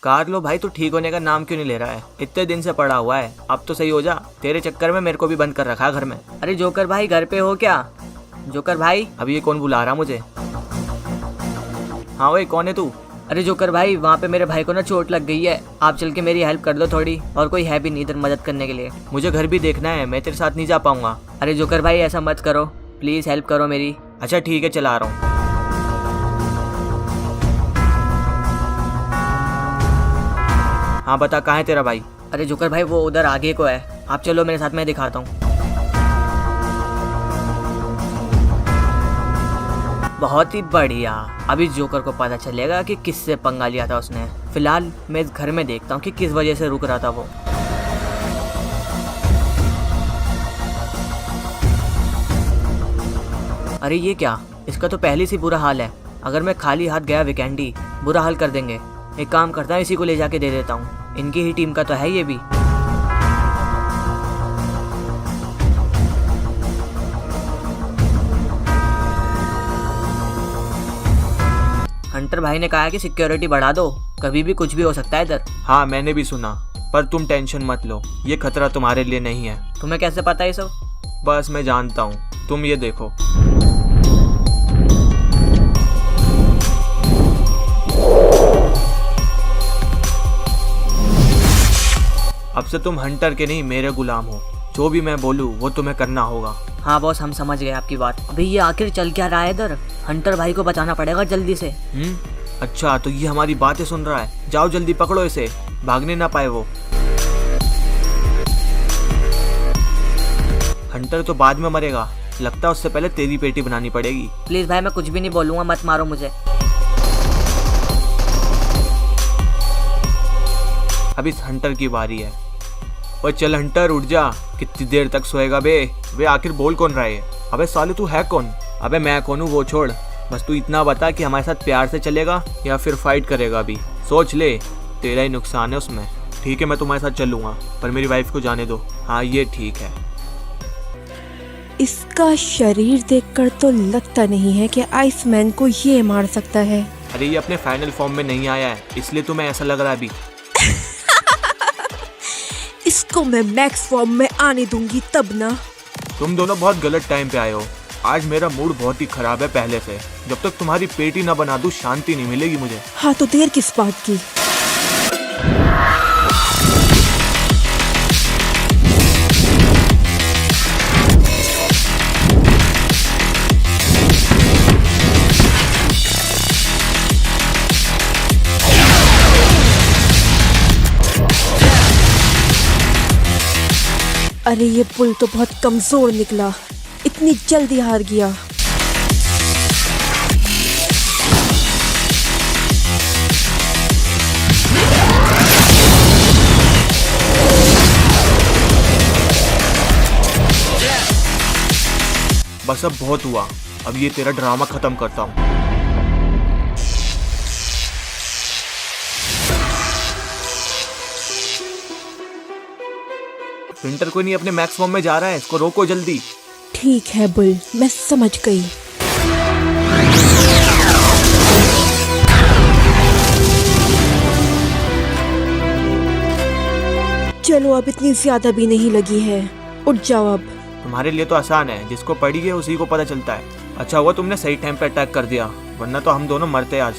कार्लो भाई तू ठीक होने का नाम क्यों नहीं ले रहा है? इतने दिन से पड़ा हुआ है, अब तो सही हो जा। तेरे चक्कर में मेरे को भी बंद कर रखा है घर में। अरे जोकर भाई घर पे हो क्या? जोकर भाई, अभी ये कौन बुला रहा मुझे? हाँ वही, कौन है तू? अरे जोकर भाई, वहाँ पे मेरे भाई को ना चोट लग गई है, आप चल के मेरी हेल्प कर दो थोड़ी। और कोई है भी नहीं इधर मदद करने के लिए। मुझे घर भी देखना है, मैं तेरे साथ नहीं जा पाऊंगा। अरे जोकर भाई ऐसा मत करो, प्लीज हेल्प करो मेरी। अच्छा ठीक है, चला रहा हूँ। हाँ बता, कहाँ है तेरा भाई? अरे जोकर भाई वो उधर आगे को है, आप चलो मेरे साथ, मैं दिखाता हूँ। बहुत ही बढ़िया, अभी जोकर को पता चलेगा कि किससे पंगा लिया था उसने। फिलहाल मैं इस घर में देखता हूँ कि किस वजह से रुक रहा था वो। अरे ये क्या, इसका तो पहले से बुरा हाल है। अगर मैं खाली हाथ गया वीकेंडी, बुरा हाल कर देंगे। एक काम करता हूँ, इसी को ले जाके दे देता हूँ, इनकी ही टीम का तो है ये भी। हंटर भाई ने कहा है कि सिक्योरिटी बढ़ा दो, कभी भी कुछ भी हो सकता है इधर। हाँ मैंने भी सुना, पर तुम टेंशन मत लो, ये खतरा तुम्हारे लिए नहीं है। तुम्हें कैसे पता है सब? बस मैं जानता हूँ, तुम ये देखो। अब से तुम हंटर के नहीं मेरे गुलाम हो, जो भी मैं बोलूँ वो तुम्हें करना होगा। हाँ बॉस, हम समझ गए आपकी बात। अभी ये आखिर चल क्या रहा है इधर? हंटर भाई को बचाना पड़ेगा जल्दी से। अच्छा, तो ये हमारी बातें सुन रहा है। जाओ जल्दी पकड़ो इसे, भागने ना पाए वो। हंटर तो बाद में मरेगा, लगता है उससे पहले तेरी पेटी बनानी पड़ेगी। प्लीज भाई, मैं कुछ भी नहीं बोलूंगा, मत मारो मुझे। अब इस हंटर की बारी है। ओए चल हंटर, उठ जा। कितनी देर तक सोएगा बे आखिर बोल कौन रहा है? अबे साले तू है कौन? अबे मैं कौन हूँ वो छोड़, बस तू इतना बता कि हमारे साथ प्यार से चलेगा या फिर फाइट करेगा। अभी सोच ले, तेरा ही नुकसान है उसमें। ठीक है, मैं तुम्हारे साथ चलूंगा, पर मेरी वाइफ को जाने दो। हाँ ये ठीक है। इसका शरीर देखकर तो लगता नहीं है कि आइसमैन को ये मार सकता है। अरे ये अपने फाइनल फॉर्म में नहीं आया है, इसलिए तुम्हें ऐसा लग रहा है अभी। इसको मैं मैक्स फॉर्म में आने दूंगी तब ना। तुम दोनों बहुत गलत टाइम पे आए हो। आज मेरा मूड बहुत ही खराब है पहले से। जब तक तुम्हारी पेटी ना बना दूं शांति नहीं मिलेगी मुझे। हाँ तो देर किस बात की? अरे ये पुल तो बहुत कमजोर निकला, इतनी जल्दी हार गया। बस अब बहुत हुआ, अब ये तेरा ड्रामा खत्म करता हूँ। विंटर कोई नहीं अपने मैक्स फॉर्म में जा रहा है, इसको रोको जल्दी। ठीक है बुल, मैं समझ गई। चलो अब इतनी ज्यादा भी नहीं लगी है, उठ जाओ अब। तुम्हारे लिए तो आसान है, जिसको पड़ी है उसी को पता चलता है। अच्छा हुआ तुमने सही टाइम पे अटैक कर दिया, वरना तो हम दोनों मरते आज।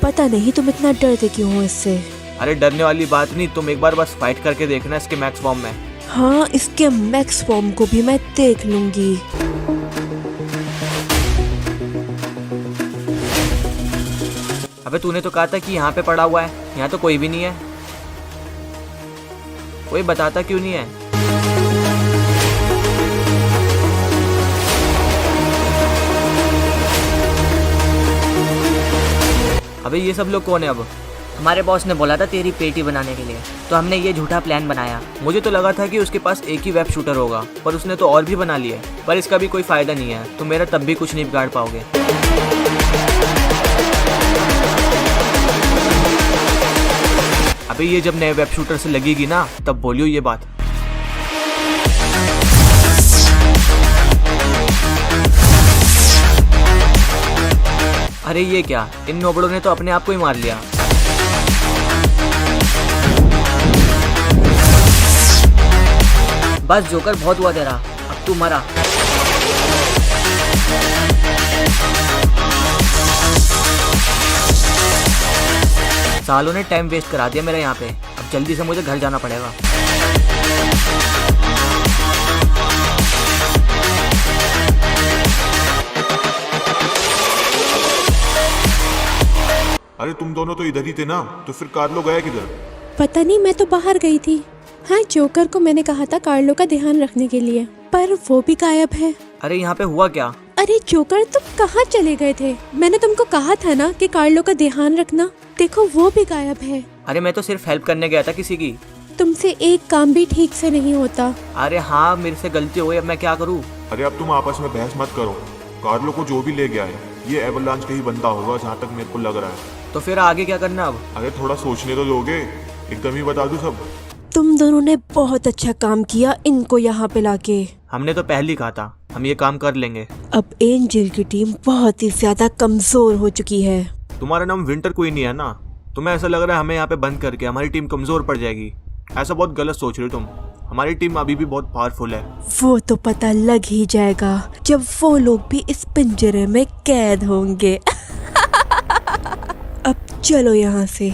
पता नहीं तुम इतना डरते क्यों हो इससे। अरे डरने वाली बात नहीं, तुम एक बार बस फाइट करके देखना इसके मैक्स फॉर्म में। हाँ, इसके मैक्स फॉर्म को भी मैं देख लूंगी। अबे तूने तो कहा था कि यहाँ पे पड़ा हुआ है, यहाँ तो कोई भी नहीं है। कोई बताता क्यों नहीं है? अबे ये सब लोग कौन है अब? हमारे बॉस ने बोला था तेरी पेटी बनाने के लिए, तो हमने ये झूठा प्लान बनाया। मुझे तो लगा था कि उसके पास एक ही वेब शूटर होगा, पर उसने तो और भी बना लिए। पर इसका भी कोई फायदा नहीं है, तो मेरा तब भी कुछ नहीं बिगाड़ पाओगे। अबे ये जब नए वेब शूटर से लगेगी ना, तब बोलियो ये बात। अरे ये क्या, इन नोबड़ों ने तो अपने आप को ही मार लिया। बस जोकर, बहुत हुआ तेरा, अब तू मरा। सालों ने टाइम वेस्ट करा दिया मेरा यहाँ पे, अब जल्दी से मुझे घर जाना पड़ेगा। अरे तुम दोनों तो इधर ही थे ना, तो फिर कार्लो गया किधर? पता नहीं, मैं तो बाहर गई थी। हाँ, जोकर को मैंने कहा था कार्लो का ध्यान रखने के लिए, पर वो भी गायब है। अरे यहाँ पे हुआ क्या? अरे जोकर, तुम कहाँ चले गए थे? मैंने तुमको कहा था ना कि कार्लो का ध्यान रखना। देखो वो भी गायब है। अरे मैं तो सिर्फ हेल्प करने गया था किसी की। तुमसे एक काम भी ठीक से नहीं होता। अरे हाँ, मेरे से गलती हुई, अब मैं क्या करूँ? अरे अब तुम आपस में बहस मत करो। कार्लो को जो भी ले गया है, ये एवरलॉन्च का ही बंदा होगा, जहाँ तक मेरे को लग रहा है। तो फिर आगे क्या करना अब? अरे थोड़ा सोचने तो दोगे? एकदम ही बता दूं सब? तुम दोनों ने बहुत अच्छा काम किया इनको यहाँ पे लाके। हमने तो पहले ही कहा था हम ये काम कर लेंगे। अब एंजल की टीम बहुत ही ज्यादा कमजोर हो चुकी है। तुम्हारा नाम विंटर कोई नहीं है ना? तुम्हें ऐसा लग रहा है हमें यहाँ पे बंद करके हमारी टीम कमजोर पड़ जाएगी? ऐसा बहुत गलत सोच रहे हो तुम। हमारी टीम अभी भी बहुत पावरफुल है। वो तो पता लग ही जाएगा जब वो लोग भी इस पिंजरे में कैद होंगे। अब चलो यहाँ से।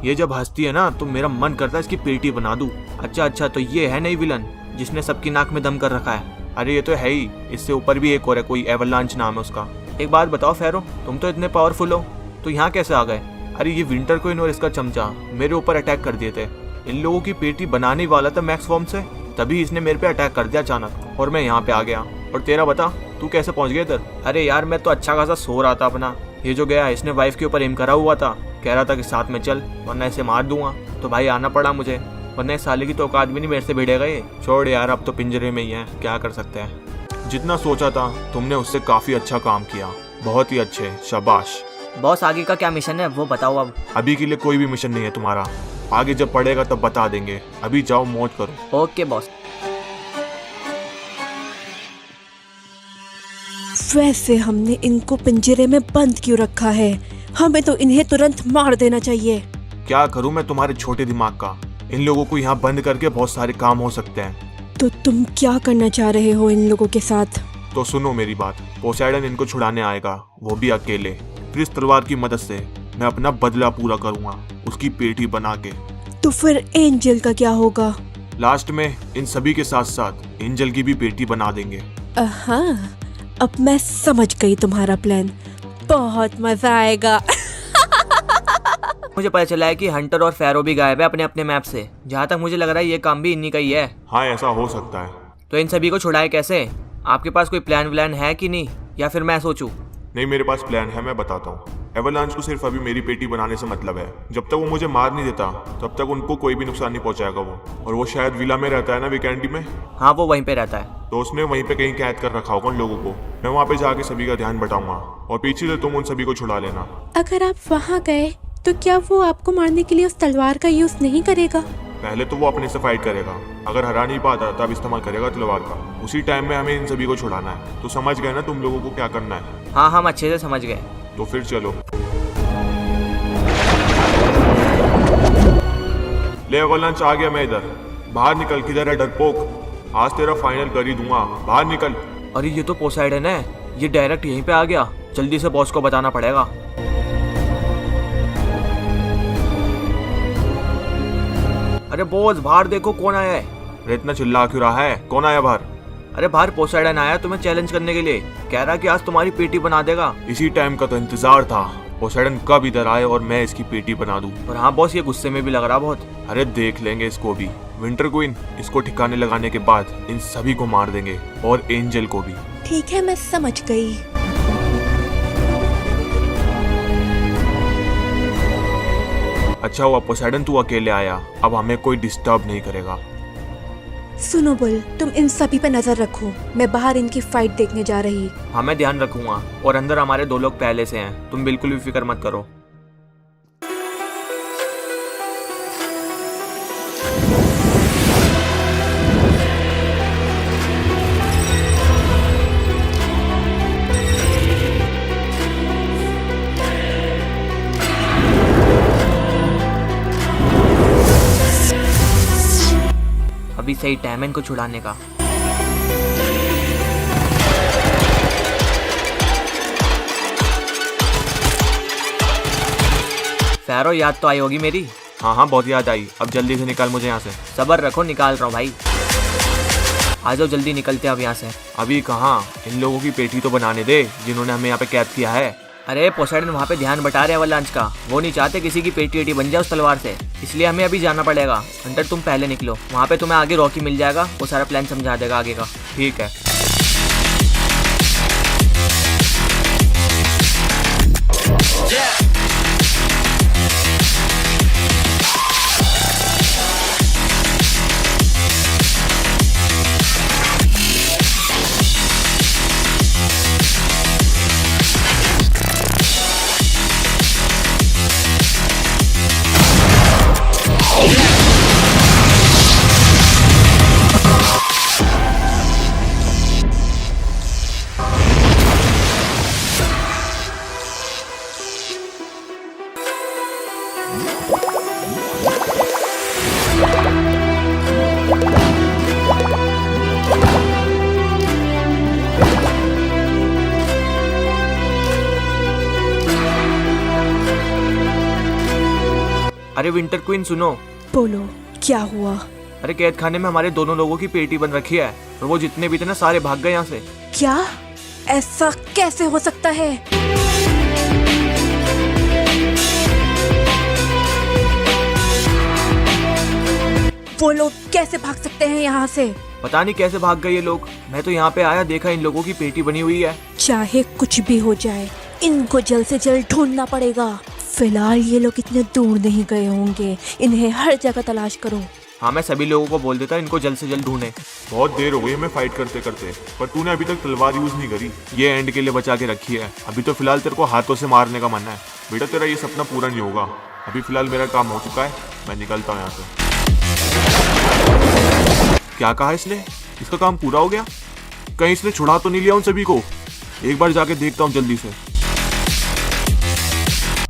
ये जब हंसती है ना, तो मेरा मन करता है इसकी पेटी बना दूं। अच्छा, तो ये है नई विलन जिसने सबकी नाक में दम कर रखा है। अरे ये तो है ही, इससे ऊपर भी एक और है, कोई एवरलांच नाम है उसका। एक बात बताओ फेरो, तुम तो इतने पावरफुल हो, तो यहाँ कैसे आ गए? अरे ये विंटर क्वीन और इसका चमचा मेरे ऊपर अटैक कर दिए थे। इन लोगों की पेटी बनाने वाला था मैक्स फॉर्म से, तभी इसने मेरे पे अटैक कर दिया अचानक और मैं यहाँ पे आ गया। और तेरा बता, तू कैसे पहुंच गया इधर? अरे यार मैं तो अच्छा खासा सो रहा था अपना। ये जो गया इसने वाइफ के ऊपर एम करा हुआ था, कह रहा था कि साथ में चल वरना इसे मार दूंगा। तो भाई आना पड़ा मुझे, वरना इस साले की तो औकात भी नहीं मेरे से भिड़ेगा ये। छोड़ यार, अब तो पिंजरे में ही है, क्या कर सकते हैं। जितना सोचा था तुमने उससे काफी अच्छा काम किया, बहुत ही अच्छे, शाबाश। बॉस आगे का क्या मिशन है वो बताओ अब। अभी के लिए कोई भी मिशन नहीं है तुम्हारा, आगे जब पड़ेगा तब बता देंगे। अभी जाओ मौज करो। Okay boss. वैसे हमने इनको पिंजरे में बंद क्यों रखा है? हमें तो इन्हें तुरंत मार देना चाहिए। क्या करूं मैं तुम्हारे छोटे दिमाग का? इन लोगों को यहाँ बंद करके बहुत सारे काम हो सकते हैं। तो तुम क्या करना चाह रहे हो इन लोगों के साथ? तो सुनो मेरी बात, पोसेडन इनको छुड़ाने आएगा, वो भी अकेले। फिर इस तलवार की मदद से मैं अपना बदला पूरा करूंगा, उसकी पेटी बना के। तो फिर एंजल का क्या होगा? लास्ट में इन सभी के साथ साथ एंजल की भी पेटी बना देंगे। हाँ, अब मैं समझ गई तुम्हारा प्लान। बहुत मजा आएगा। मुझे पता चला है कि हंटर और फेरो भी गायब है अपने अपने मैप से। जहाँ तक मुझे लग रहा है ये काम भी इन्हीं का ही है। हाँ ऐसा हो सकता है। तो इन सभी को छुड़ाए कैसे? आपके पास कोई प्लान व्लान है कि नहीं, या फिर मैं सोचूं? नहीं, मेरे पास प्लान है, मैं बताता हूँ। एवरलांच को सिर्फ अभी मेरी पेटी बनाने से मतलब है। जब तक वो मुझे मार नहीं देता तब तक उनको कोई भी नुकसान नहीं पहुंचाएगा वो। और वो शायद विला में रहता है ना, वीकेंडी में। हाँ वो वहीं पे रहता है। तो उसने वहीं पे कहीं कैद कर रखा होगा उन लोगों को। मैं वहाँ पे जाके सभी का ध्यान बटाऊंगा और पीछे से तुम उन सभी को छुड़ा लेना। अगर आप वहाँ गए तो क्या वो आपको मारने के लिए उस तलवार का यूज नहीं करेगा? पहले तो वो अपने से फाइट करेगा, अगर हरा नहीं पाता तब इस्तेमाल करेगा तलवार का। उसी टाइम में हमें इन सभी को छुड़ाना है। तो समझ गए ना तुम लोगों को क्या करना है? हाँ हम अच्छे से समझ गए। तो फिर चलो। ले एवरलांच आ गया मैं इधर। बाहर निकल, किधर है डरपोक? आज तेरा फाइनल कर ही दूंगा, बाहर निकल। अरे ये तो पोसाइडन है, ये डायरेक्ट यहीं पे आ गया। जल्दी से बॉस को बताना पड़ेगा। अरे बॉस बाहर देखो कौन आया है। अरे इतना चिल्ला क्यों रहा है? कौन आया बाहर? अरे बाहर पोसाइडन आया तुम्हें चैलेंज करने के लिए, कह रहा कि आज तुम्हारी पेटी बना देगा। इसी टाइम का तो इंतजार था, पोसेडन कब इधर आए और मैं इसकी पेटी बना दूं। और हाँ बॉस ये गुस्से में भी लग रहा बहुत। अरे देख लेंगे इसको भी। विंटर क्वीन, इसको ठिकाने लगाने के बाद इन सभी को मार देंगे और एंजल को भी। ठीक है, मैं समझ गई। अच्छा हुआ पोसेडन तू अकेले आया, अब हमें कोई डिस्टर्ब नहीं करेगा। सुनो बुल, तुम इन सभी पे नजर रखो, मैं बाहर इनकी फाइट देखने जा रही। हाँ मैं ध्यान रखूंगा। और अंदर हमारे 2 लोग पहले से हैं, तुम बिल्कुल भी फिक्र मत करो। अभी सही टाइम है इनको छुड़ाने का। फेरो याद तो आई होगी मेरी? हाँ बहुत याद आई। अब जल्दी से निकाल मुझे यहाँ से। सबर रखो, निकाल रहा हूँ भाई। आ जाओ जल्दी निकलते हैं अब यहाँ से। अभी कहाँ, इन लोगों की पेटी तो बनाने दे जिन्होंने हमें यहाँ पे कैद किया है। अरे पोसेडन वहाँ पे ध्यान बटा रहे हैं एवरलांच का, वो नहीं चाहते किसी की पेटी वेटी बन जाए उस तलवार से, इसलिए हमें अभी जाना पड़ेगा। हंटर तुम पहले निकलो, वहाँ पे तुम्हें आगे रॉकी मिल जाएगा, वो सारा प्लान समझा देगा आगे का। ठीक है। अरे विंटर क्वीन सुनो। बोलो क्या हुआ? अरे कैद खाने में हमारे दोनों लोगों की पेटी बन रखी है और वो जितने भी थे ना सारे भाग गए यहाँ से। क्या? ऐसा कैसे हो सकता है? वो लोग कैसे भाग सकते हैं यहाँ से? पता नहीं कैसे भाग गए ये लोग। मैं तो यहाँ पे आया, देखा इन लोगों की पेटी बनी हुई है। चाहे कुछ भी हो जाए, इनको जल्द से जल्द ढूंढना पड़ेगा। फिलहाल ये लोग इतने दूर नहीं गए होंगे, इन्हें हर जगह तलाश करो। हाँ, मैं सभी लोगों को बोल देता इनको जल्द से जल्द ढूंढे। बहुत देर हो गई हमें फाइट करते करते, पर तूने अभी तक तलवार यूज नहीं करी। ये एंड के लिए बचा के रखी है। अभी तो फिलहाल तेरे को हाथों से मारने का मन है। बेटा तेरा ये सपना पूरा नहीं होगा। अभी फिलहाल मेरा काम हो चुका है, मैं निकलता हूँ यहाँ से। क्या कहा इसने? इसका काम पूरा हो गया? कहीं इसने छुड़ा तो नहीं लिया उन सभी को? एक बार जाके देखता हूँ जल्दी से।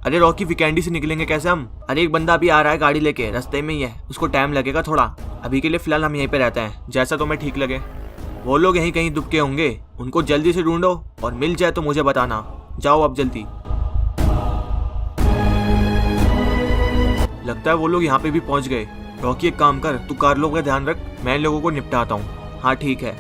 अरे रॉकी, वीकेंडी से निकलेंगे कैसे हम? अरे एक बंदा अभी आ रहा है गाड़ी लेके, रास्ते में ही है, उसको टाइम लगेगा थोड़ा। अभी के लिए फिलहाल हम यहीं पे रहते हैं, जैसा तुम्हें ठीक लगे। वो लोग यहीं कहीं दुबके होंगे, उनको जल्दी से ढूंढो और मिल जाए तो मुझे बताना। जाओ अब जल्दी। लगता है वो लोग यहाँ पे भी पहुंच गए। रॉकी एक काम कर, तू कार लोगों का ध्यान रख, मैं इन लोगों को निपटाता हूँ। हाँ ठीक है।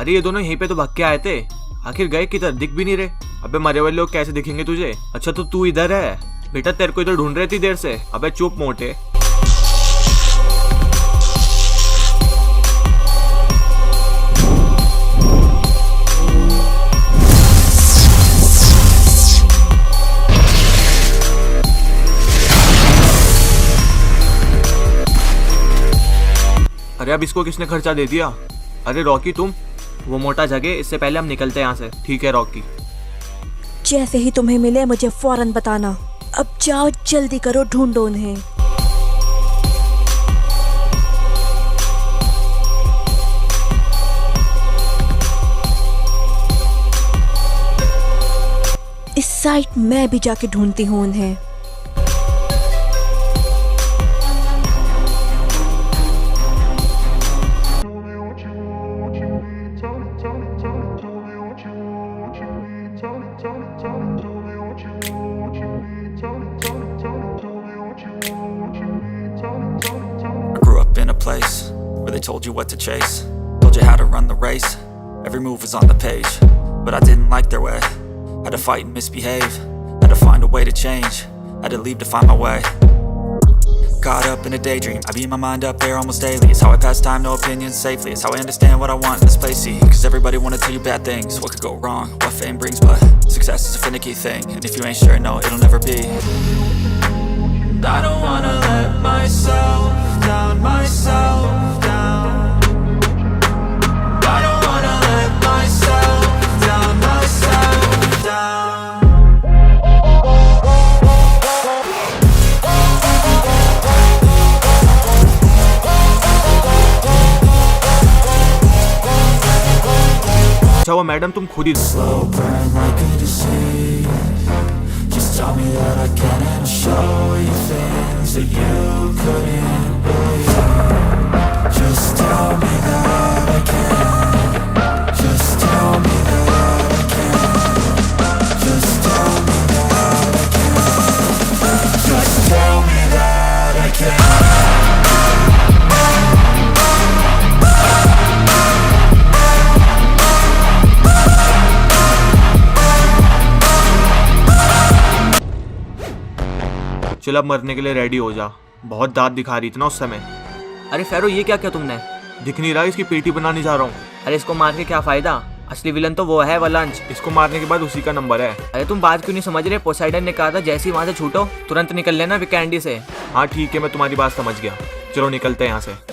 अरे ये दोनों यहीं पे तो भाग के आए थे, आखिर गए किधर? दिख भी नहीं रहे। अबे मरे हुए लोग कैसे दिखेंगे तुझे? अच्छा तो तू इधर है? बेटा तेरे को इधर ढूंढ रही थी देर से। अबे चुप मोटे। अरे अब इसको किसने खर्चा दे दिया? अरे रॉकी तुम, वो मोटा जगह, इससे पहले हम निकलते हैं यहाँ से। ठीक है रॉकी। जैसे ही तुम्हें मिले मुझे फौरन बताना। अब जाओ जल्दी करो, ढूंढो उन्हें। इस साइड मैं भी जाके ढूंढती हूँ उन्हें। Where they told you what to chase, told you how to run the race. Every move was on the page, but I didn't like their way. Had to fight and misbehave, had to find a way to change, had to leave to find my way. Caught up in a daydream, I beat my mind up there almost daily. It's how I pass time, no opinions safely. It's how I understand what I want in this place, see. Cause everybody wanna tell you bad things, what could go wrong, what fame brings. But success is a finicky thing, and if you ain't sure, no, it'll never be. I don't wanna let myself down, myself down. I don't wanna let myself down, myself down. अच्छा वो मैडम तुम खुद ही Slow burn like a disease. Just tell me that I can and I'll show you things that you couldn't believe. Just tell me that I can. Just tell me that I can. Just tell me that I can. Just tell me that I can. चल अब मरने के लिए रेडी हो जा। बहुत दांत दिखा रही थी ना उस समय। अरे फेरो ये क्या किया तुमने? दिख नहीं रहा, इसकी पेटी बनाने जा रहा हूँ। अरे इसको मार के क्या फायदा, असली विलन तो वो है वलंच। इसको मारने के बाद उसी का नंबर है। अरे तुम बात क्यों नहीं समझ रहे? पोसाइडन ने कहा था जैसे ही वहाँ से छूटो तुरंत निकल लेना विकेंडी से। हाँ ठीक है, मैं तुम्हारी बात समझ गया। चलो निकलते हैं यहाँ से।